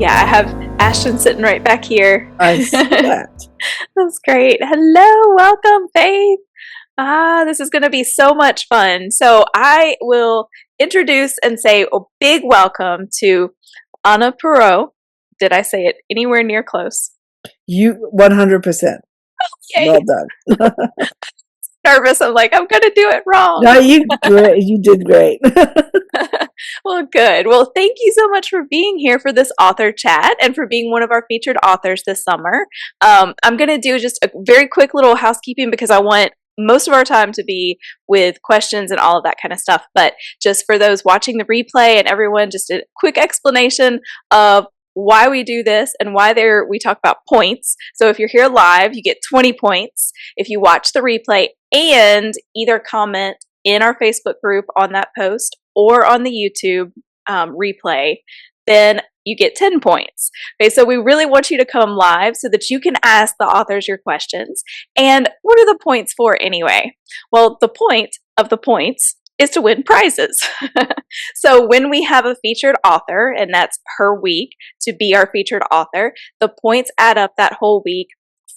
Yeah, I have Ashton sitting right back here. I see that. That's great. Hello, welcome, Faith. This is going to be so much fun. So I will introduce and say a big welcome to Anna Perreault. Did I say it anywhere near close? You 100%. Yay. Well done. Nervous. I'm like, I'm going to do it wrong. No, you did great. Well, good. Well, thank you so much for being here for this author chat and for being one of our featured authors this summer. I'm going to do just a very quick little housekeeping because I want most of our time to be with questions and all of that kind of stuff. But just for those watching the replay and everyone, just a quick explanation of why we do this and why we talk about points. So if you're here live, you get 20 points. If you watch the replay and either comment in our Facebook group on that post or on the YouTube replay, then you get 10 points. Okay, so we really want you to come live so that you can ask the authors your questions. And what are the points for anyway? Well, the point of the points is to win prizes. So when we have a featured author, and that's her week to be our featured author, the points add up that whole week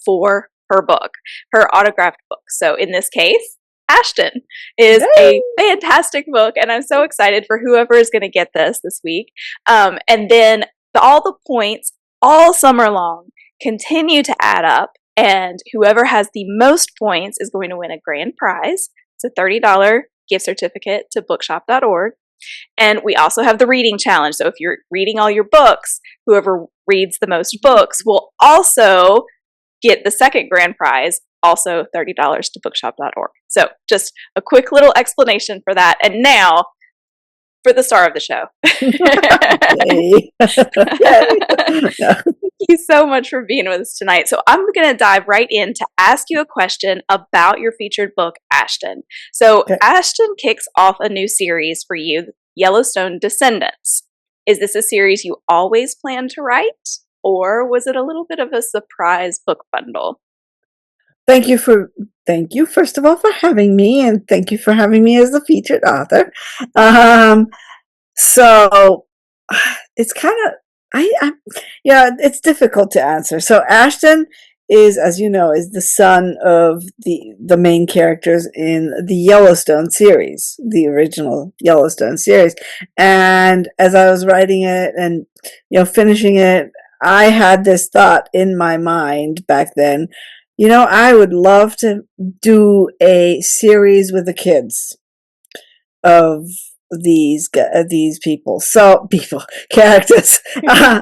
for her book, her autographed book. So in this case, Ashton is a fantastic book, and I'm so excited for whoever is going to get this week. And then all the points all summer long continue to add up, and whoever has the most points is going to win a grand prize. It's a $30 gift certificate to bookshop.org. And we also have the reading challenge. So if you're reading all your books, whoever reads the most books will also get the second grand prize, also $30 to bookshop.org. So just a quick little explanation for that. And now for the star of the show. Thank you so much for being with us tonight. So I'm going to dive right in to ask you a question about your featured book, Ashton. So Ashton kicks off a new series for you, Yellowstone Descendants. Is this a series you always planned to write? Or was it a little bit of a surprise book bundle? Thank you first of all for having me, and thank you for having me as the featured author. So it's kind of it's difficult to answer. So Ashton is, as you know, is the son of the main characters in the Yellowstone series, the original Yellowstone series. And as I was writing it and finishing it, I had this thought in my mind back then. I would love to do a series with the kids of these characters.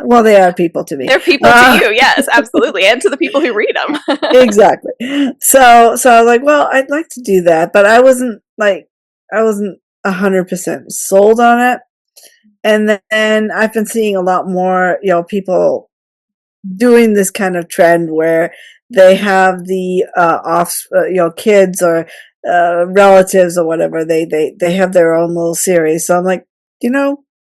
Well, they are people to me. They're people to you, yes, absolutely, and to the people who read them. Exactly. So I was like, well, I'd like to do that, but I wasn't 100% sold on it. And then I've been seeing a lot more, people doing this kind of trend where they have the kids or relatives or whatever. They have their own little series. So I'm like,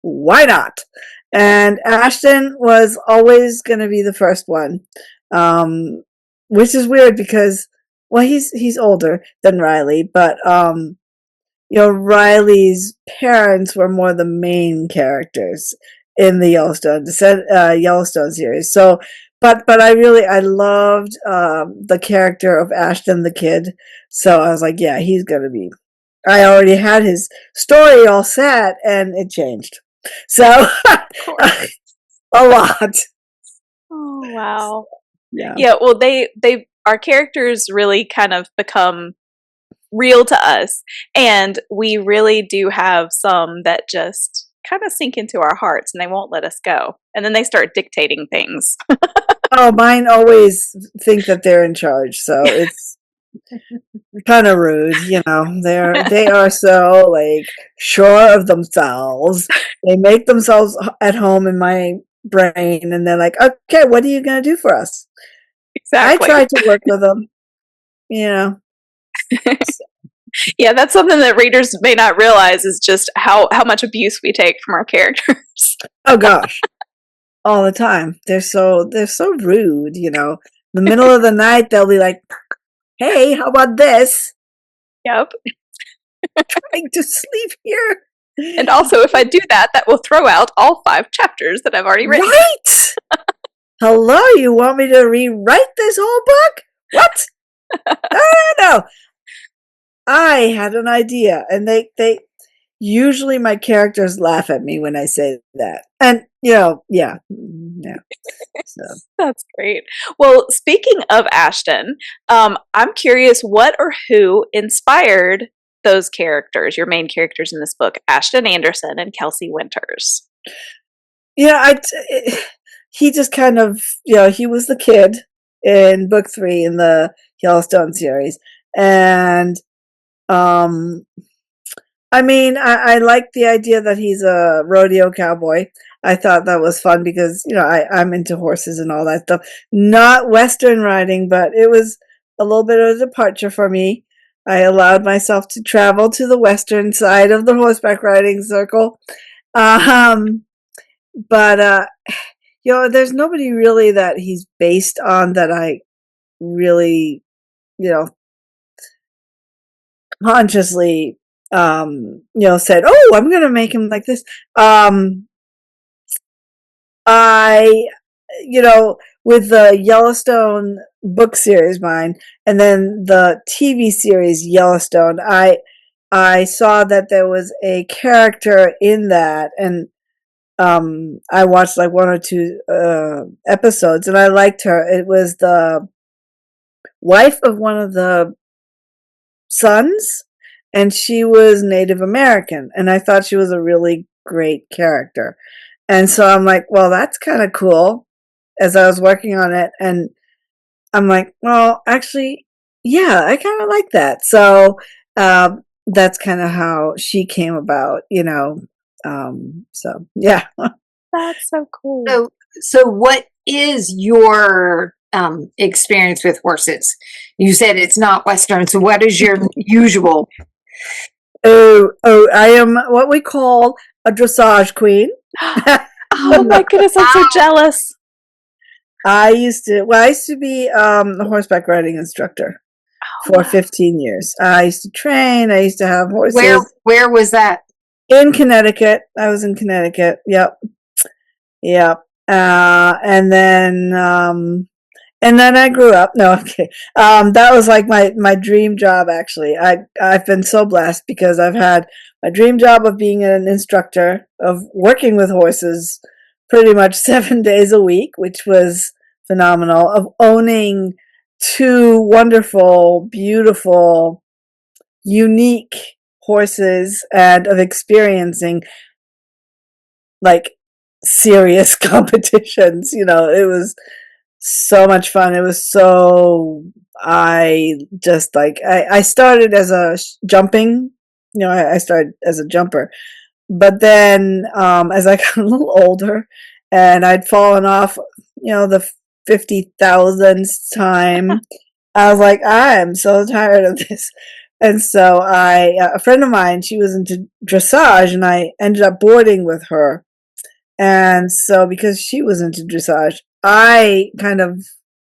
why not? And Ashton was always going to be the first one, which is weird because, well, he's older than Riley, but Riley's parents were more the main characters in the Yellowstone series. So, but I loved the character of Ashton the kid. So I was like, yeah, he's gonna be. I already had his story all set, and it changed. So a lot. Oh wow. Yeah. Yeah. Well, our characters really kind of become real to us, and we really do have some that just kind of sink into our hearts and they won't let us go, and then they start dictating things. Oh, mine always think that they're in charge, so it's kind of rude. They are so sure of themselves. They make themselves at home in my brain, and they're like, okay, what are you gonna do for us? Exactly. I try to work with them. Yeah, that's something that readers may not realize is just how much abuse we take from our characters. Oh gosh, all the time. They're so rude. The middle of the night, they'll be like, "Hey, how about this?" Yep. Trying to sleep here. And also, if I do that, that will throw out all 5 chapters that I've already written. Right? Hello, you want me to rewrite this whole book? What? No. I had an idea, and they usually my characters laugh at me when I say that. And yeah. Yeah. So That's great. Well, speaking of Ashton, I'm curious what or who inspired those characters, your main characters in this book, Ashton Anderson and Kelsey Winters. yeah, he just kind of he was the kid in book 3 in the Yellowstone series, and um I mean, I like the idea that he's a rodeo cowboy. I thought that was fun because, I'm into horses and all that stuff. Not Western riding, but it was a little bit of a departure for me. I allowed myself to travel to the Western side of the horseback riding circle. Um, but, there's nobody really that he's based on that I really, you know, consciously said, "Oh, I'm going to make him like this." I with the Yellowstone book series mine and then the TV series Yellowstone, I saw that there was a character in that, and I watched like 1 or 2 episodes, and I liked her. It was the wife of one of the sons, and she was Native American, and I thought she was a really great character. And so I'm like, well, that's kind of cool as I was working on it. And I'm like, well, actually, yeah, I kind of like that. So that's kind of how she came about. So, yeah. That's so cool. So what is your experience with horses? You said it's not Western. So what is your usual? Oh, I am what we call a dressage queen. Oh my goodness, I'm so jealous. I used to be a horseback riding instructor for 15 years. I used to train. I used to have horses. Where was that? In Connecticut. I was in Connecticut. Yep. Yep. And then I grew up. No, okay. That was like my dream job. Actually, I've been so blessed because I've had my dream job of being an instructor, of working with horses, pretty much 7 days a week, which was phenomenal. Of owning 2 wonderful, beautiful, unique horses, and of experiencing like serious competitions. It was so much fun. It was so I just like I started as a jumping, I started as a jumper. But then as I got a little older and I'd fallen off, the 50,000th time, I was like, I am so tired of this. And so a friend of mine, she was into dressage, and I ended up boarding with her. And so because she was into dressage, I kind of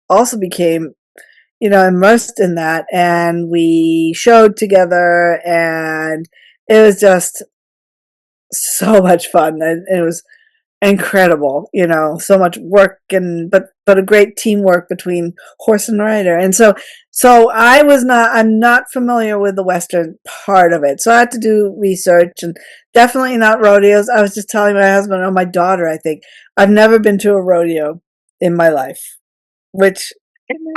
also became, immersed in that, and we showed together, and it was just so much fun, and it was incredible, so much work, and but a great teamwork between horse and rider. And so I'm not familiar with the Western part of it, so I had to do research, and definitely not rodeos. I was just telling my husband, or my daughter, I think I've never been to a rodeo in my life, which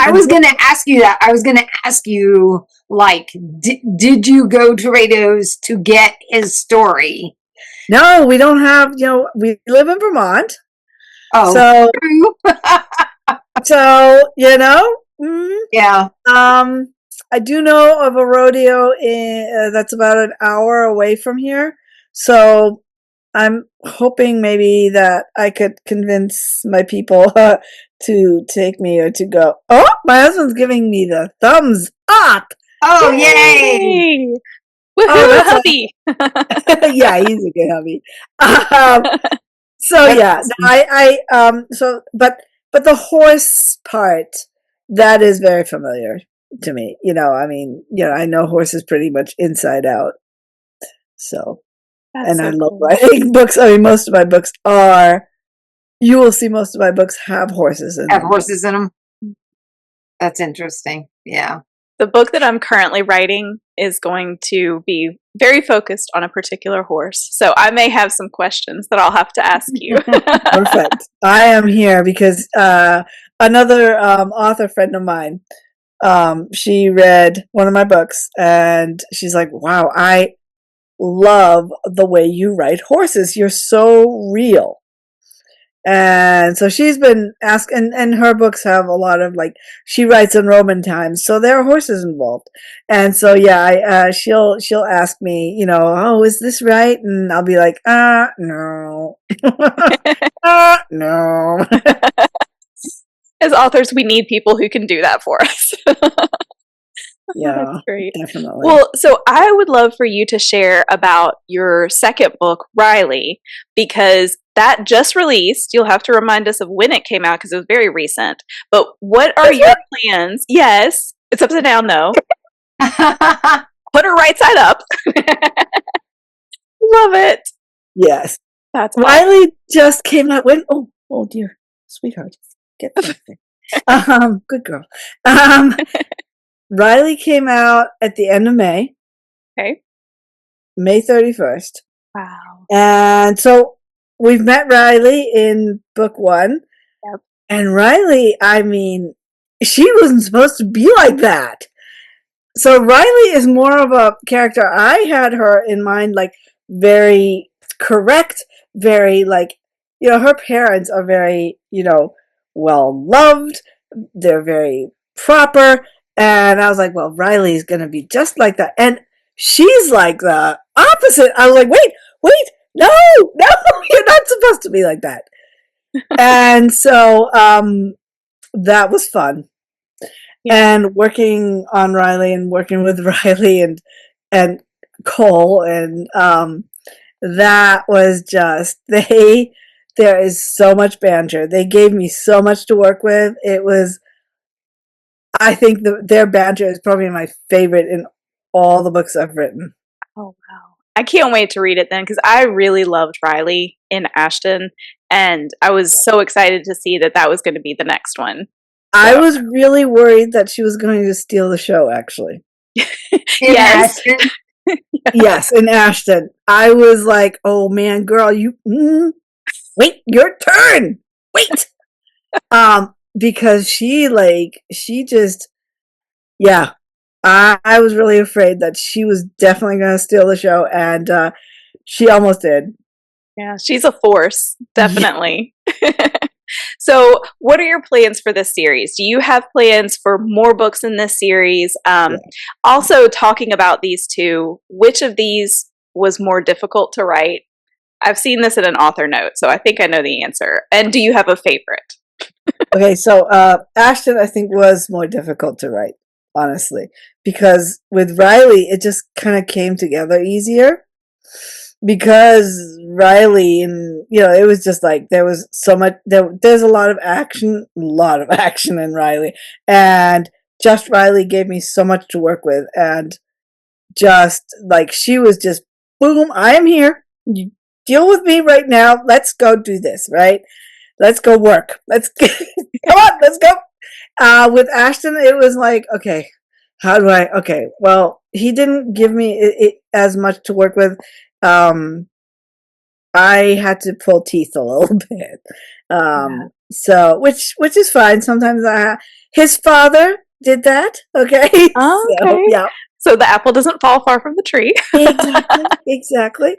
I was going to ask you that. I was going to ask you, like, did you go to rodeos to get his story? no, we don't have, we live in Vermont. Oh, so so yeah. I do know of a rodeo that's about an hour away from here. So I'm hoping maybe that I could convince my people to take me or to go. Oh, my husband's giving me the thumbs up. Oh, yay! Woohoo, hubby! Yeah, he's a good hubby. So yeah, but the horse part, that is very familiar to me. I mean, I know horses pretty much inside out. So That's And I so love cool. writing books. I mean, most of my books are, you will see most of my books have horses in Have them. horses in them. That's interesting. Yeah. The book that I'm currently writing is going to be very focused on a particular horse. So I may have some questions that I'll have to ask you. Perfect. I am here because another author friend of mine, she read one of my books and she's like, wow, I love the way you write horses. You're so real. And so she's been asking, and her books have a lot of like, she writes in Roman times, so there are horses involved. And so yeah, she'll ask me, oh, is this right? And I'll be like, no, no. As authors, we need people who can do that for us. Yeah, That's great. definitely. Well, so I would love for you to share about your second book, Riley, because that just released. You'll have to remind us of when it came out because it was very recent. But what are your plans? Yes, it's upside down though. Put her right side up. Love it. Yes. That's Riley just came out when, oh dear, sweetheart, get something. Good girl. Riley came out at the end of May. Okay. May 31st. Wow. And so we've met Riley in book 1. Yep. And Riley, I mean, she wasn't supposed to be like that. So Riley is more of a character. I had her in mind like very correct, very like, her parents are very, well loved. They're very proper. And I was like, well, Riley's going to be just like that. And she's like the opposite. I was like, wait, no, you're not supposed to be like that. And so that was fun. Yeah. And working on Riley and working with Riley and Cole and that was just there is so much banter. They gave me so much to work with. It was, I think their banter is probably my favorite in all the books I've written. Oh, wow. I can't wait to read it then because I really loved Riley in Ashton, and I was so excited to see that was going to be the next one. So. I was really worried that she was going to steal the show, actually. Yes. Yes, in Ashton. I was like, oh man, girl, wait, your turn. Wait. Because she just, yeah, I was really afraid that she was definitely going to steal the show, and she almost did. Yeah, she's a force, definitely. Yeah. So, what are your plans for this series? Do you have plans for more books in this series? Yeah. Also, talking about these two, which of these was more difficult to write? I've seen this in an author note, so I think I know the answer. And do you have a favorite? Okay, so Ashton, I think, was more difficult to write, honestly, because with Riley, it just kind of came together easier. Because Riley, and it was just like there was so much. There's a lot of action in Riley, and just Riley gave me so much to work with, and just like she was just boom, I am here. You deal with me right now. Let's go do this, right? Let's go work. Let's come on, let's go. With Ashton, it was like, okay, how do I? Okay, well, he didn't give me it as much to work with. I had to pull teeth a little bit. So which is fine. Sometimes his father did that. Okay. Oh, okay. So, yeah. So the apple doesn't fall far from the tree. Exactly.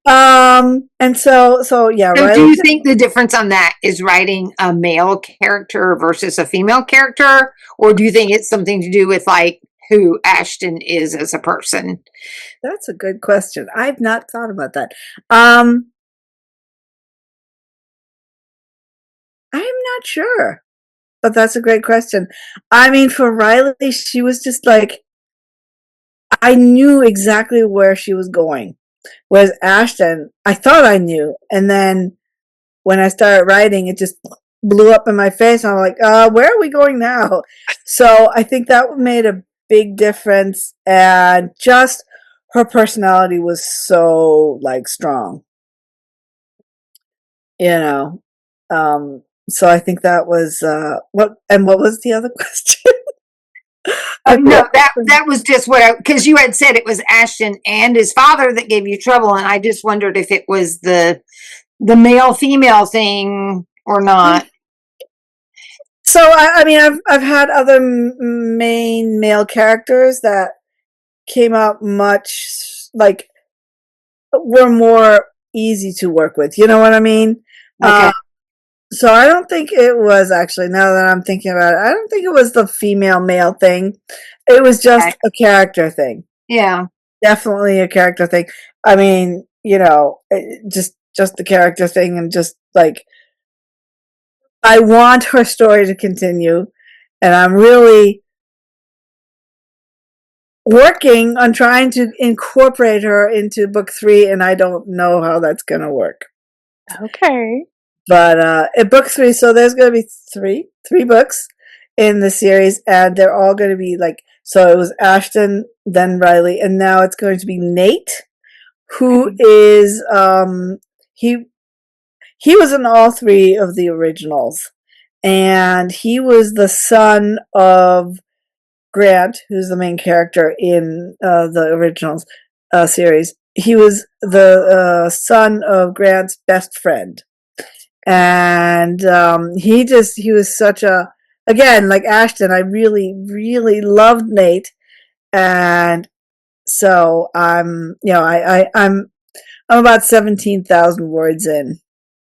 And so yeah. So do you think the difference on that is writing a male character versus a female character, or do you think it's something to do with like who Ashton is as a person? That's a good question. I've not thought about that. I'm not sure, but that's a great question. I mean, for Riley, she was just like, I knew exactly where she was going. Whereas Ashton, I thought I knew. And then when I started writing, it just blew up in my face. I'm like, where are we going now? So I think that made a big difference. And just her personality was so like strong, you know. So I think that was what was the other question? I No, forgot. that was just what because you had said it was Ashton and his father that gave you trouble, and I just wondered if it was the male female thing or not. So I mean, I've had other main male characters that came out much like were more easy to work with. You know what I mean? Okay. So I don't think it was actually. Now that I'm thinking about it, I don't think it was the female male thing. It was Okay. just a character thing. Yeah. Definitely a character thing. I mean, just the character thing, and just like I want her story to continue, and I'm really working on trying to incorporate her into book 3, and I don't know how that's going to work. Okay. But in book 3, so there's going to be three books in the series, and they're all going to be like, so it was Ashton, then Riley, and now it's going to be Nate, who is he was in all 3 of the originals, and he was the son of Grant, who's the main character in the originals series. He was the son of Grant's best friend, and he was such a, again, like Ashton. I really really loved Nate, and so I'm about 17,000 words in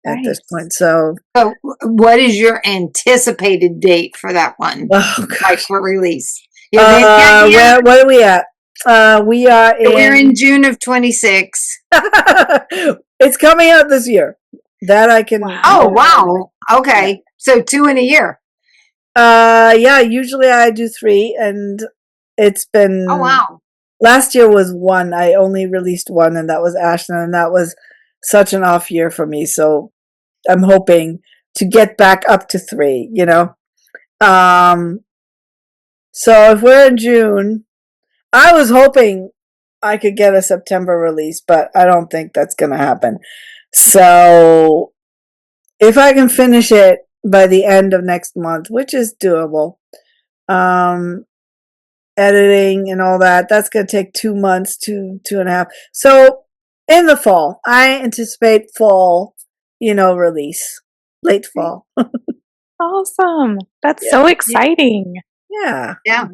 at this point. Nice. So, So, what is your anticipated date for that one? oh Like gosh, for release? You have any idea? what are we at? We are We're in. in June of 26. It's coming out this year. That I can. Oh, Wow. wow. Yeah. Okay. So 2 in a year. Yeah. Usually I do 3, and it's been. Oh, wow. Last year was 1. I only released 1, and that was Ashton, and that was such an off year for me. So I'm hoping to get back up to 3. Um. So if we're in June, I was hoping I could get a September release, but I don't think that's going to happen. So if I can finish it by the end of next month, which is doable, um, editing and all that, that's going to take 2 months, 2.5. So in the fall, I anticipate fall, release, late fall. Awesome. That's Yeah. so exciting. Yeah. Yeah.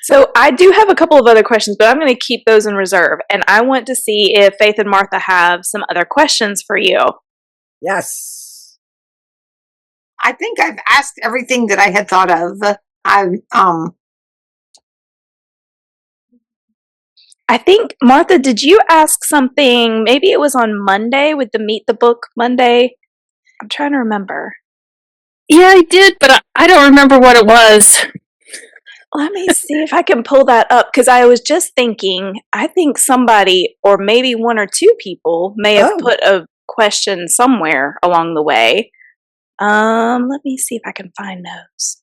So I do have a couple of other questions, but I'm going to keep those in reserve. And I want to see if Faith and Martha have some other questions for you. Yes. I think I've asked everything that I had thought of. I think, Martha, did you ask something? Maybe it was on Monday with the Meet the Book Monday. I'm trying to remember. Yeah, I did, but I don't remember what it was. Let me see if I can pull that up, because I was just thinking, I think somebody, or maybe 1 or 2 people, may have put a question somewhere along the way. Let me see if I can find those.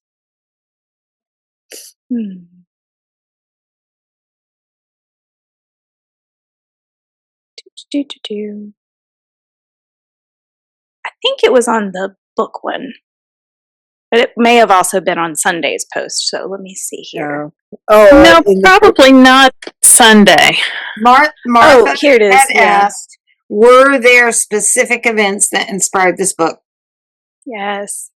I think it was on the book one, but it may have also been on Sunday's post. So let me see here. No, probably not Sunday. Martha here it is. had asked, were there specific events that inspired this book? Yes.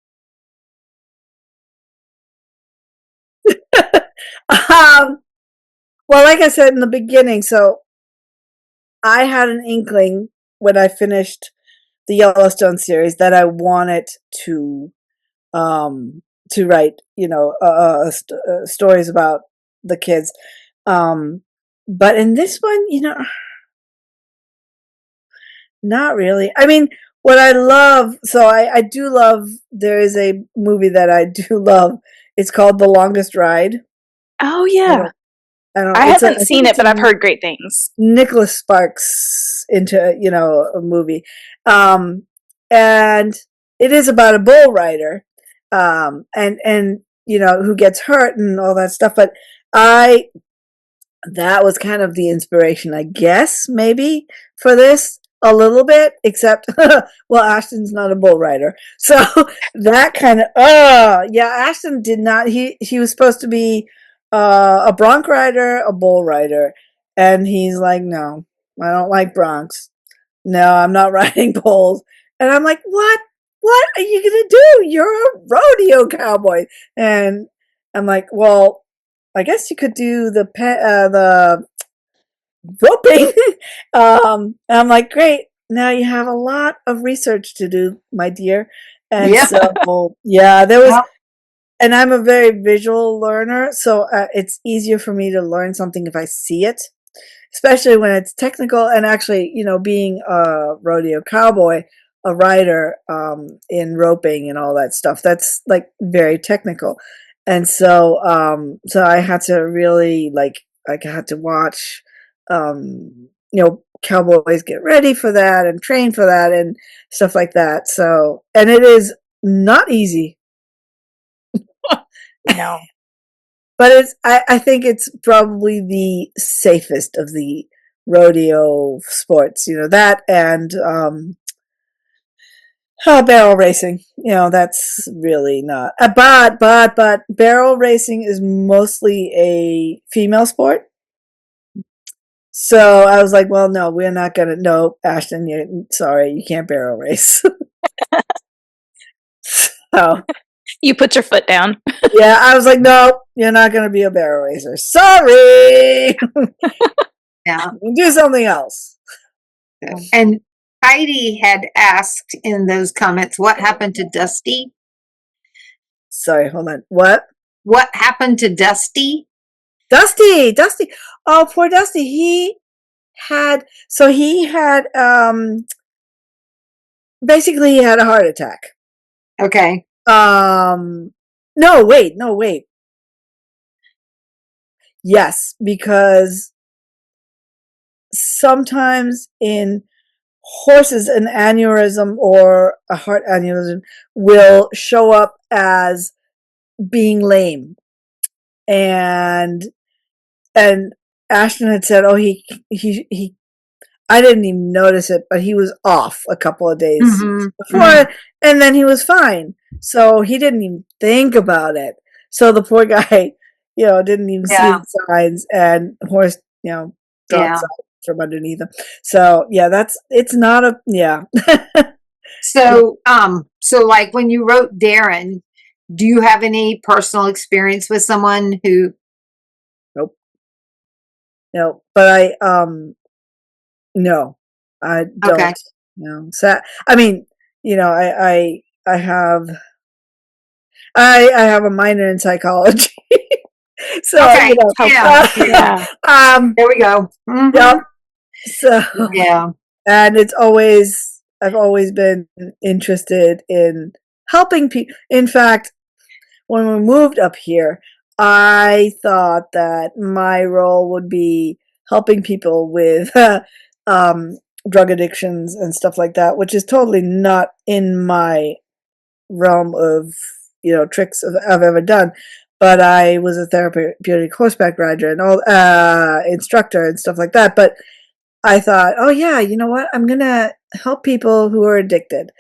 Well, like I said in the beginning, so I had an inkling when I finished the Yellowstone series that I wanted to write, stories about the kids. But in this one, not really. I mean, what I love, so I do love, there is a movie that I do love. It's called The Longest Ride. Oh, yeah. I haven't seen it, but I've heard great things. Nicholas Sparks into, a movie. And it is about a bull rider, and who gets hurt and all that stuff. But that was kind of the inspiration, I guess, maybe for this a little bit, except, well, Ashton's not a bull rider. So that kind of, yeah, Ashton did not, he was supposed to be a bronc rider, a bull rider. And he's like, no, I don't like broncs. No, I'm not riding bulls. And I'm like, what? What are you going to do? You're a rodeo cowboy. And I'm like, well, I guess you could do the roping. I'm like, great. Now you have a lot of research to do, my dear. And Yeah. so, yeah, there was, Yeah. and I'm a very visual learner, so it's easier for me to learn something if I see it, especially when it's technical. And actually, being a rodeo cowboy, a rider in roping and all that stuff, that's like very technical. And so I had to really I had to watch, cowboys get ready for that and train for that and stuff like that. So, and it is not easy. No. But I think it's probably the safest of the rodeo sports, that and barrel racing. That's really not. But barrel racing is mostly a female sport. So I was like, well, no, we're not gonna. No, Ashton, sorry, you can't barrel race. So You put your foot down. yeah, I was like, no, you're not gonna be a barrel racer. Sorry, Yeah. do something else. And Heidi had asked in those comments, what happened to Dusty? Sorry, hold on. What? What happened to Dusty? Dusty. Oh, poor Dusty. He had basically he had a heart attack. Okay. No, wait. Yes, because sometimes in horses an aneurysm or a heart aneurysm will show up as being lame. And Ashton had said, "Oh, he I didn't even notice it, but he was off a couple of days before, and then he was fine. So he didn't even think about it. So the poor guy, didn't even see the signs, and horse, drops out from underneath him. So yeah, it's not a yeah. So like when you wrote Darren, do you have any personal experience with someone who? Nope. No, but no, I don't. Okay. So I mean, I have I have a minor in psychology. So Okay. Yeah. There we go. Yep. So Yeah. and I've always been interested in helping people. In fact, when we moved up here, I thought that my role would be helping people with drug addictions and stuff like that, which is totally not in my realm of tricks I've ever done. But I was a therapeutic horseback rider and all instructor and stuff like that. But I thought, oh yeah, you know what? I'm gonna help people who are addicted.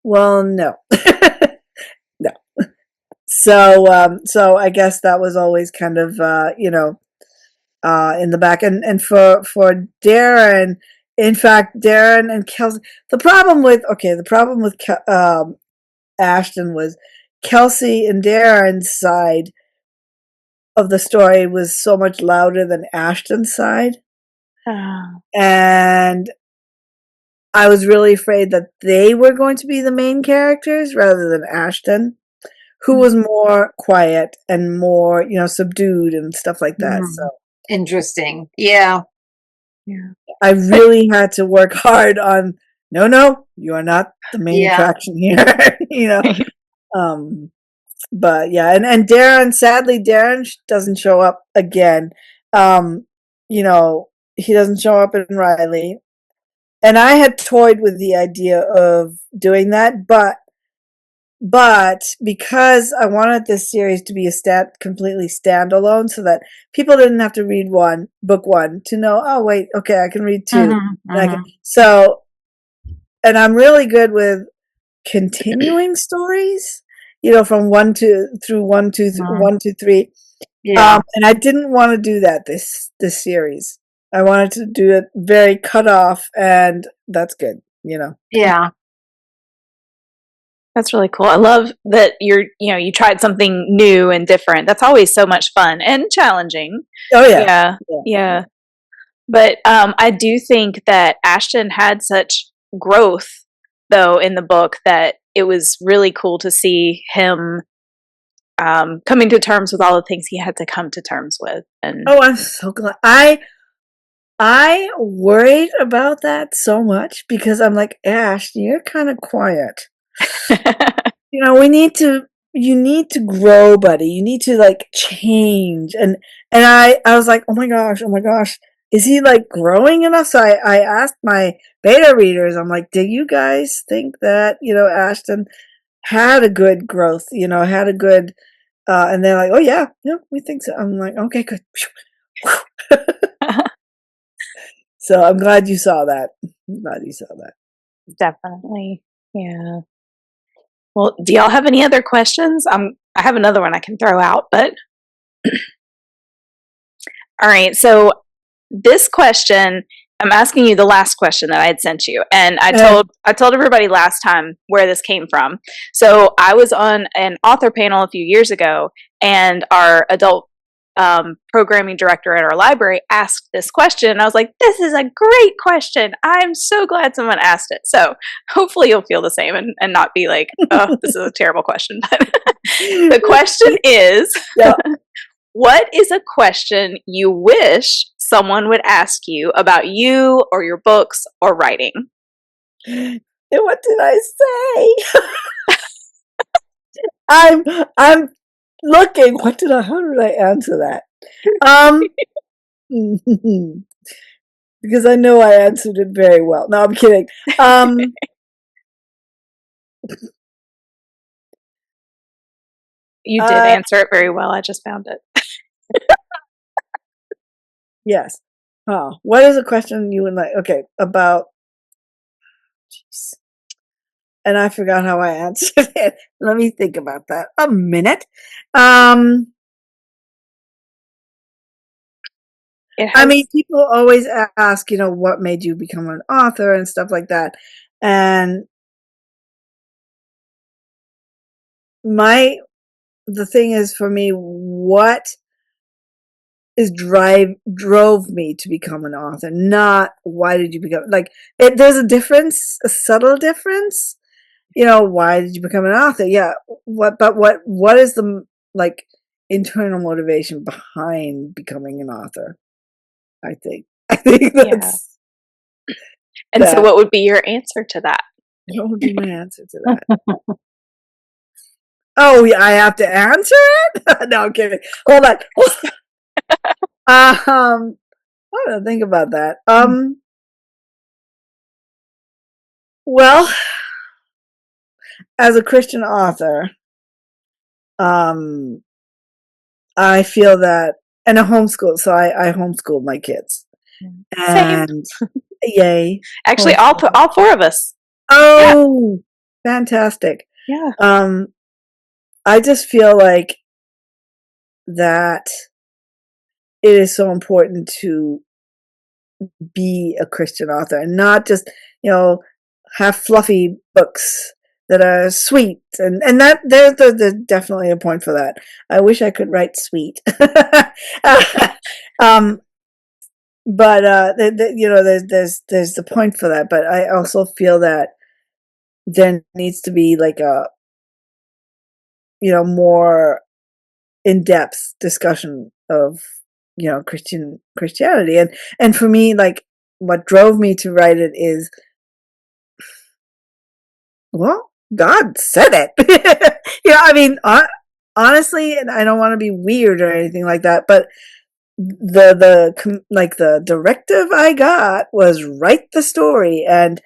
Well, no, no. So I guess that was always kind of in the back. And for Darren, in fact, Darren and Kelsey. The problem with Ashton was Kelsey and Darren's side of the story was so much louder than Ashton's side. And I was really afraid that they were going to be the main characters rather than Ashton, who was more quiet and more, subdued and stuff like that. So Interesting. Yeah. I really had to work hard on, no, you are not the main attraction here, but yeah, and Darren, sadly, Darren doesn't show up again. He doesn't show up in Riley. And I had toyed with the idea of doing that, but but because I wanted this series to be completely standalone, so that people didn't have to read book one to know, oh wait, okay, I can read two. So, and I'm really good with continuing stories, from one to through one, two, one, two, three. Yeah. And I didn't want to do that this series. I wanted to do it very cut off, and that's good, Yeah. That's really cool. I love that you tried something new and different. That's always so much fun and challenging. Oh yeah. Yeah. Yeah. But I do think that Ashton had such growth, though, in the book that it was really cool to see him coming to terms with all the things he had to come to terms with. And oh, I'm so glad. I worried about that so much because I'm like, Ash, you're kind of quiet. You need to grow, buddy. You need to like change. And I was like, oh my gosh, is he like growing enough? So I asked my beta readers, I'm like, do you guys think that, Ashton had a good growth, had a good, and they're like, oh yeah, we think so. I'm like, okay, good. So I'm glad you saw that. Definitely. Yeah. Well, do y'all have any other questions? I have another one I can throw out, but all right. So this question, I'm asking you the last question that I had sent you, and I told everybody last time where this came from. So I was on an author panel a few years ago, and our adult programming director at our library asked this question, and I was like, this is a great question. I'm so glad someone asked it. So hopefully you'll feel the same and not be like, oh, this is a terrible question. But the question is, what is a question you wish someone would ask you about you or your books or writing? And what did I say? I'm looking. How did I answer that? Because I know I answered it very well. No, I'm kidding. You did answer it very well. I just found it. Yes. Oh, what is a question you would like? Okay, about. Jeez. And I forgot how I answered it. Let me think about that a minute. I mean, people always ask, what made you become an author and stuff like that. And the thing is for me, what drove me to become an author, not why did you become, there's a difference, a subtle difference. Why did you become an author? Yeah. What is the internal motivation behind becoming an author? I think that's. Yeah. And so what would be your answer to that? What would be my answer to that? Oh, yeah, I have to answer it? No, I'm kidding. Hold on. I don't think about that. Well, as a Christian author, I feel that, and a homeschool, so I homeschooled my kids. And yay. Actually, all four of us. Oh, yeah. Fantastic. Yeah. I just feel like that it is so important to be a Christian author and not just, have fluffy books that are sweet, and that there's definitely a point for that. I wish I could write sweet. But there's the point for that. But I also feel that there needs to be like a more in-depth discussion of Christianity, and for me, like, what drove me to write it is, well, God said it. I mean, honestly, and I don't want to be weird or anything like that, but the directive I got was write the story, and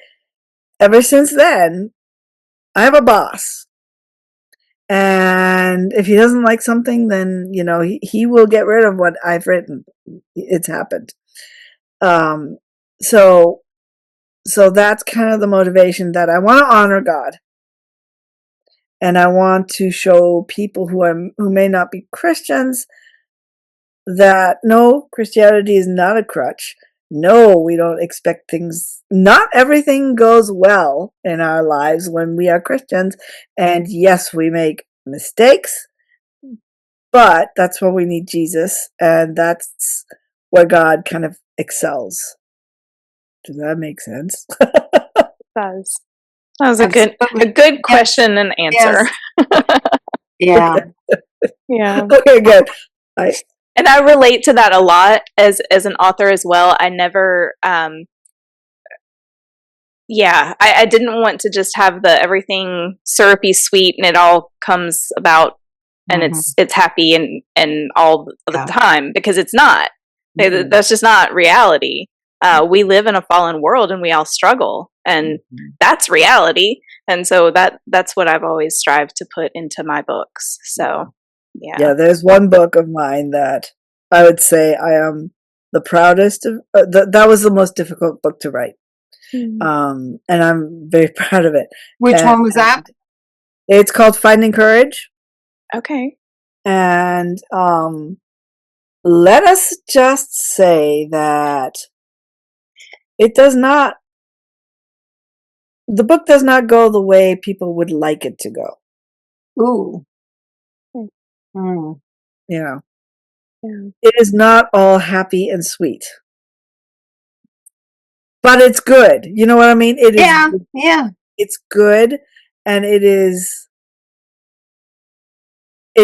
ever since then, I have a boss, And if he doesn't like something, then, you know, he will get rid of what I've written. It's happened. So that's kind of the motivation, that I want to honor God. And I want to show people who may not be Christians that no, Christianity is not a crutch. No, we don't expect things. Not everything goes well in our lives when we are Christians. And yes, we make mistakes, but that's where we need Jesus. And that's where God kind of excels. Does that make sense? Does. That was a good question and answer. Yes. Yeah. Okay, good. And I relate to that a lot as an author as well. I never, I didn't want to just have the everything syrupy sweet and it all comes about and it's happy and all the time, because it's not. That's just not reality. We live in a fallen world and we all struggle, and that's reality. And so that's what I've always strived to put into my books. So yeah, there's one book of mine that I would say I am the proudest of. That was the most difficult book to write, and I'm very proud of it. Which one was that? It's called Finding Courage. Okay. And let us just say that the book does not go the way people would like it to go. Ooh. You know, it is not all happy and sweet, but it's good. You know what I mean? It is. Yeah. It's good, and it's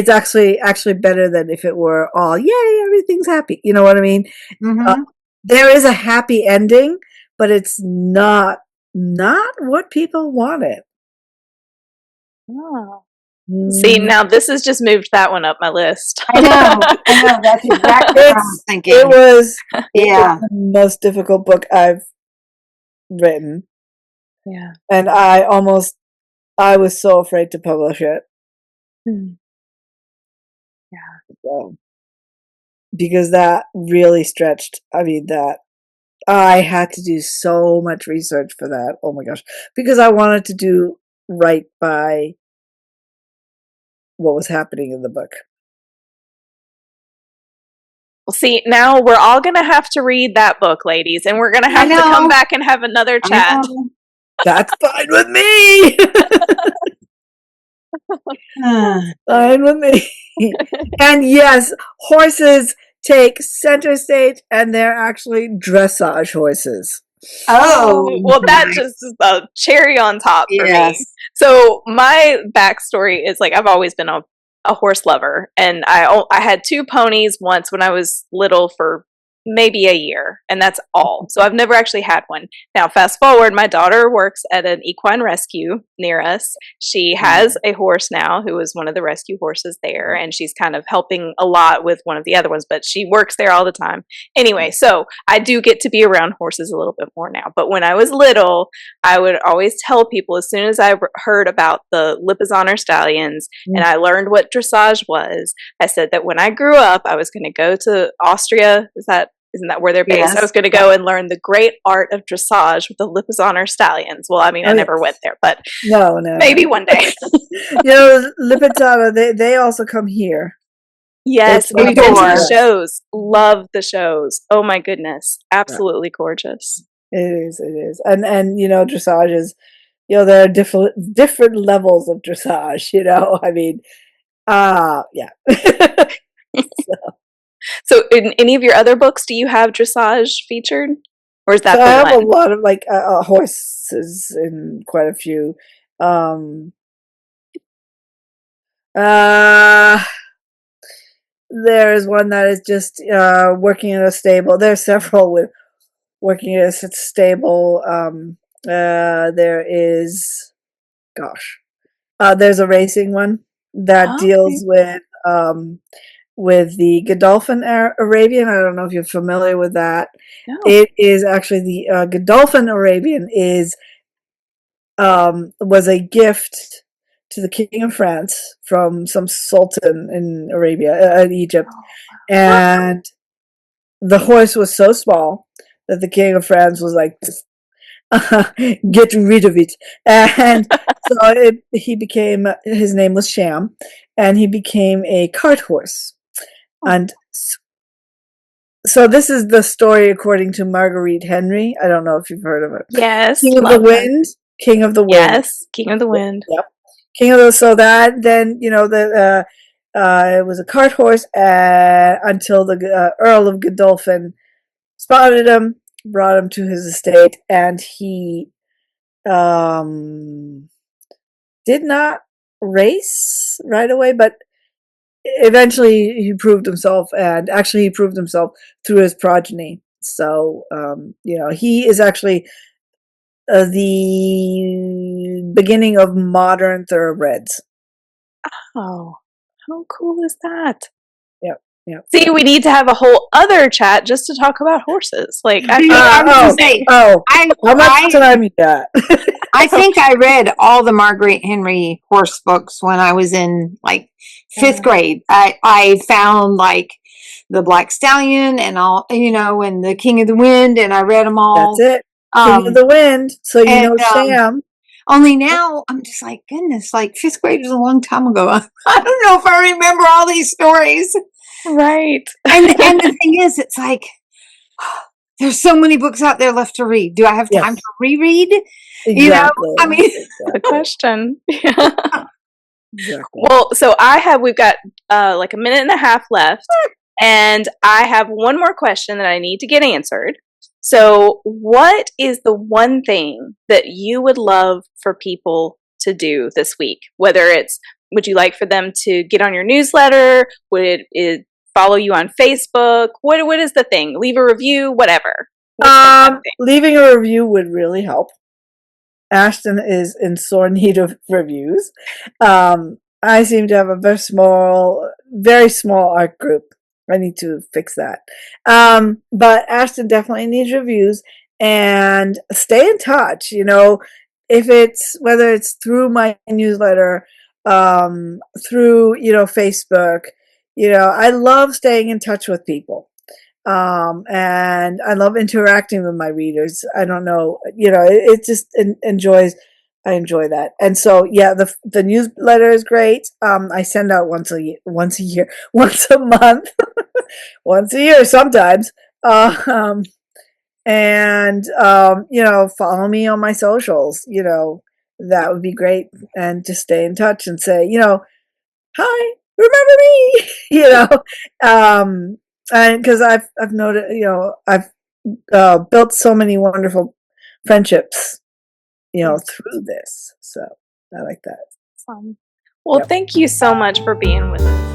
actually better than if it were all yay, everything's happy. You know what I mean? There is a happy ending, but it's not what people wanted. Oh. See, now this has just moved that one up my list. I know. That's exactly what I was thinking. It was the most difficult book I've written. Yeah. And I was so afraid to publish it. Yeah. So, because that really stretched. I mean, that I had to do so much research for that. Oh my gosh. Because I wanted to do right by what was happening in the book. Well, see, now we're all going to have to read that book, ladies, and we're going to have to come back and have another chat. That's fine with me. Fine with me. And yes, horses take center stage, and they're actually dressage horses. Oh, well, that just is a cherry on top for me. So my backstory is, like, I've always been a horse lover, and I had 2 ponies once when I was little for maybe a year, and that's all. So I've never actually had one. Now, fast forward, my daughter works at an equine rescue near us. She has a horse now who is one of the rescue horses there, and she's kind of helping a lot with one of the other ones, but she works there all the time. Anyway, so I do get to be around horses a little bit more now. But when I was little, I would always tell people, as soon as I heard about the Lipizzaner stallions and I learned what dressage was, I said that when I grew up, I was going to go to Austria. Isn't that where they're based? Yes. I was going to go and learn the great art of dressage with the Lipizzaner stallions. Well, I mean, I never went there, but no, maybe one day. You know, Lipizzaner, they also come here. Yes, we've been to the shows. Love the shows. Oh my goodness, absolutely gorgeous. It is, and you know, dressage is, you know, there are different levels of dressage. You know, I mean, yeah. So, in any of your other books, do you have dressage featured, or is that? So I have a lot of horses in quite a few. There is one that is just working in a stable. There's several with working in a stable. There is, there's a racing one that deals with the Godolphin Arabian. I don't know if you're familiar with that. No. It is actually the Godolphin Arabian was a gift to the king of France from some sultan in Egypt, and the horse was so small that the king of France was like, get rid of it. And so he became, his name was Sham, and he became a cart horse. And so this is the story according to Marguerite Henry. I don't know if you've heard of it. Yes. King of the Wind. King of the Wind. Yes, King of the Wind. Yep. King of the, so that then, you know, it was a cart horse until the Earl of Godolphin spotted him, brought him to his estate, and he did not race right away, but eventually he proved himself, and actually he proved himself through his progeny. So, you know, he is actually the beginning of modern thoroughbreds. Oh, how cool is that? Yep. Yep. See, we need to have a whole other chat just to talk about horses. Like, how much time you got? I think I read all the Marguerite Henry horse books when I was in like 5th grade. I found like the Black Stallion and all, you know, and the King of the Wind, and I read them all. That's it. King of the Wind. So you know Sham. Only now I'm just like, goodness, like 5th grade was a long time ago. I don't know if I remember all these stories. Right. And the thing is, it's like, there's so many books out there left to read. Do I have time to reread? Exactly. You know, I mean, the question. Exactly. Well, so we've got like a minute and a half left, and I have one more question that I need to get answered. So, what is the one thing that you would love for people to do this week? Whether it's, would you like for them to get on your newsletter? Would it follow you on Facebook? What is the thing? Leave a review, whatever. Leaving a review would really help. Ashton is in sore need of reviews. I seem to have a very small art group. I need to fix that. But Ashton definitely needs reviews, and stay in touch. You know, whether it's through my newsletter, through, you know, Facebook, you know, I love staying in touch with people. And I love interacting with my readers. I don't know, you know, it just I enjoy that. And so, yeah, the newsletter is great. I send out once a month, once a year sometimes. You know, follow me on my socials, you know, that would be great. And just stay in touch and say, you know, hi, remember me, you know, and because I've noted, you know, I've built so many wonderful friendships, you know, through this. So I like that. Awesome. Well, thank you so much for being with us.